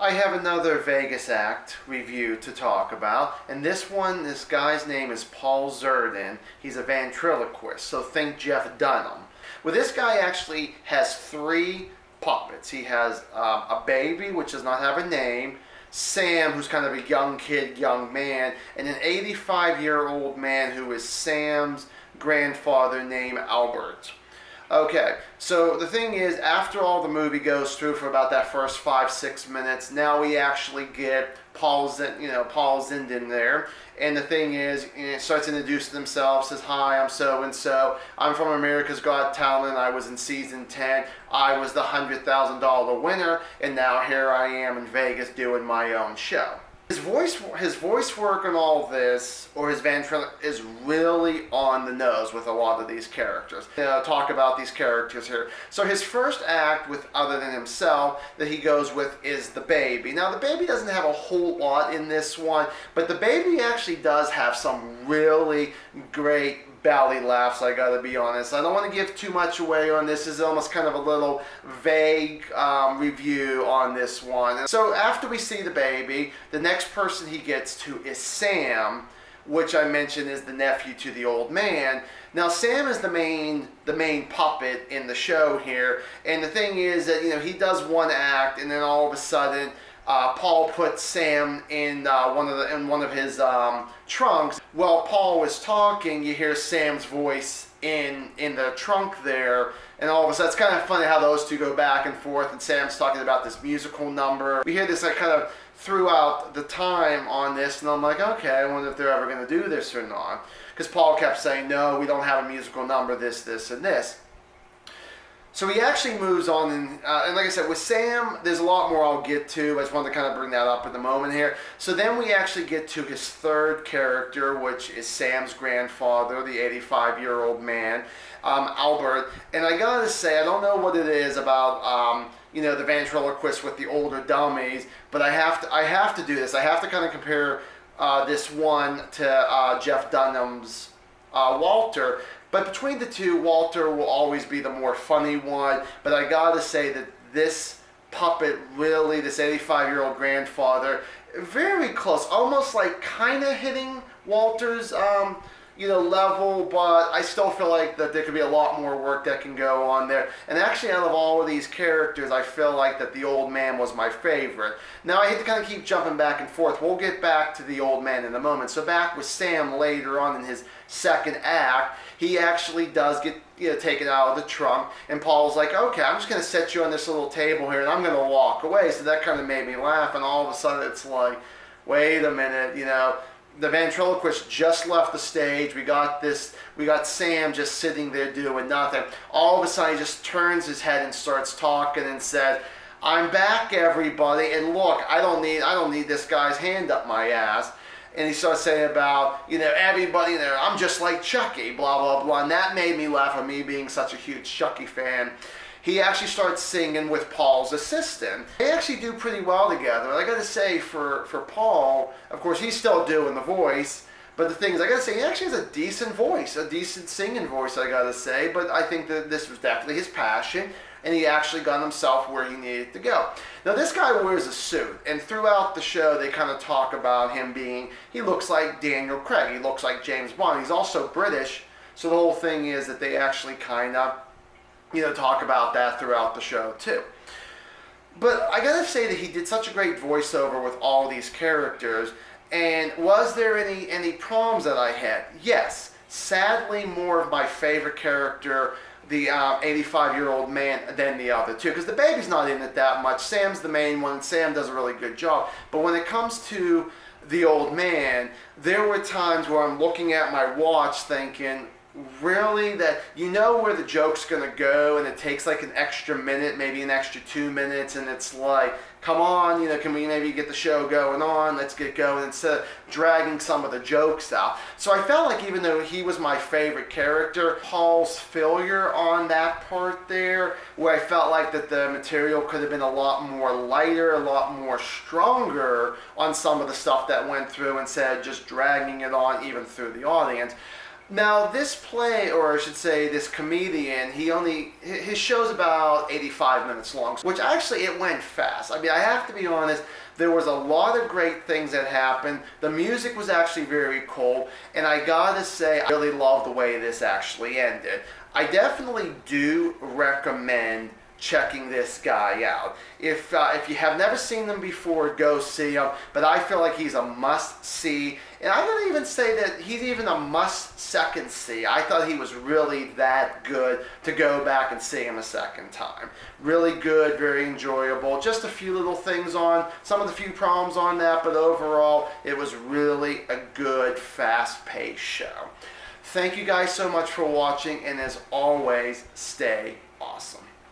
I have another Vegas act review to talk about, and this guy's name is Paul Zerdin. He's a ventriloquist, so think Jeff Dunham. Well, this guy actually has three puppets. He has a baby, which does not have a name, Sam, who's kind of a young kid, young man, and an 85-year-old man who is Sam's grandfather named Albert. Okay, so the thing is, after all the movie goes through for about that first 5-6 minutes, now we actually get Paul Zerdin there, and the thing is, starts introducing himself, says, "Hi, I'm so and so. I'm from America's Got Talent. I was in season 10. I was the $100,000 winner, and now here I am in Vegas doing my own show." His voice work and all this, or his ventriloquism, is really on the nose with a lot of these characters. Talk about these characters here. So his first act, with other than himself, that he goes with is the baby. Now the baby doesn't have a whole lot in this one, but the baby actually does have some really great belly laughs, I gotta be honest. I don't want to give too much away on this. This is almost kind of a little vague review on this one. So after we see the baby, the next person he gets to is Sam, which I mentioned is the nephew to the old man. Now Sam is the main puppet in the show here, and the thing is that he does one act, and then all of a sudden Paul puts Sam in one of his trunks. While Paul was talking, you hear Sam's voice in the trunk there, and all of a sudden it's kind of funny how those two go back and forth, and Sam's talking about this musical number. We hear this kind of throughout the time on this, and I'm like, okay, I wonder if they're ever going to do this or not, because Paul kept saying, no, we don't have a musical number, this, and this. So he actually moves on, and like I said, with Sam, there's a lot more I'll get to. I just wanted to kind of bring that up at the moment here. So then we actually get to his third character, which is Sam's grandfather, the 85-year-old man, Albert. And I gotta say, I don't know what it is about, the ventriloquist with the older dummies, but I have to do this. I have to kind of compare this one to Jeff Dunham's Walter. But between the two, Walter will always be the more funny one. But I gotta say that this puppet, really, this 85-year-old grandfather, very close, almost like kind of hitting Walter's, level. But I still feel like that there could be a lot more work that can go on there. And actually, out of all of these characters, I feel like that the old man was my favorite. Now, I hate to kind of keep jumping back and forth. We'll get back to the old man in a moment. So back with Sam later on in his second act, he actually does get taken out of the trunk, and Paul's like, okay, I'm just going to set you on this little table here, and I'm going to walk away. So that kind of made me laugh, and all of a sudden it's like, wait a minute, the ventriloquist just left the stage. We got Sam just sitting there doing nothing. All of a sudden he just turns his head and starts talking and says, "I'm back, everybody, and look, I don't need this guy's hand up my ass." And he starts saying about, everybody there, I'm just like Chucky, blah, blah, blah. And that made me laugh at me being such a huge Chucky fan. He actually starts singing with Paul's assistant. They actually do pretty well together. I gotta say, for Paul, of course, he's still doing the voice. But the thing is, I gotta say, he actually has a decent voice, a decent singing voice, I gotta say. But I think that this was definitely his passion, and he actually got himself where he needed to go. Now, this guy wears a suit, and throughout the show, they kind of talk about him he looks like Daniel Craig, he looks like James Bond. He's also British, so the whole thing is that they actually kind of, talk about that throughout the show, too. But I gotta say that he did such a great voiceover with all these characters. And was there any problems that I had? Yes. Sadly, more of my favorite character, the 85-year-old man, than the other two, because the baby's not in it that much. Sam's the main one, and Sam does a really good job. But when it comes to the old man, there were times where I'm looking at my watch thinking, really, that where the joke's gonna go, and it takes like an extra minute, maybe an extra 2 minutes, and it's like, come on, can we maybe get the show going on? Let's get going, instead of dragging some of the jokes out. So I felt like, even though he was my favorite character, Paul's failure on that part there, where I felt like that the material could have been a lot more lighter, a lot more stronger on some of the stuff that went through, instead of just dragging it on even through the audience. Now this play, or I should say this comedian, his show's about 85 minutes long, which actually it went fast. I mean, I have to be honest, there was a lot of great things that happened. The music was actually very cool, and I gotta say, I really love the way this actually ended. I definitely do recommend checking this guy out. If you have never seen him before, go see him. But I feel like he's a must-see. And I'm going to even say that he's even a must-second see. I thought he was really that good to go back and see him a second time. Really good, very enjoyable. Just a few little things on, some of the few problems on that, but overall, it was really a good, fast-paced show. Thank you guys so much for watching, and as always, stay awesome.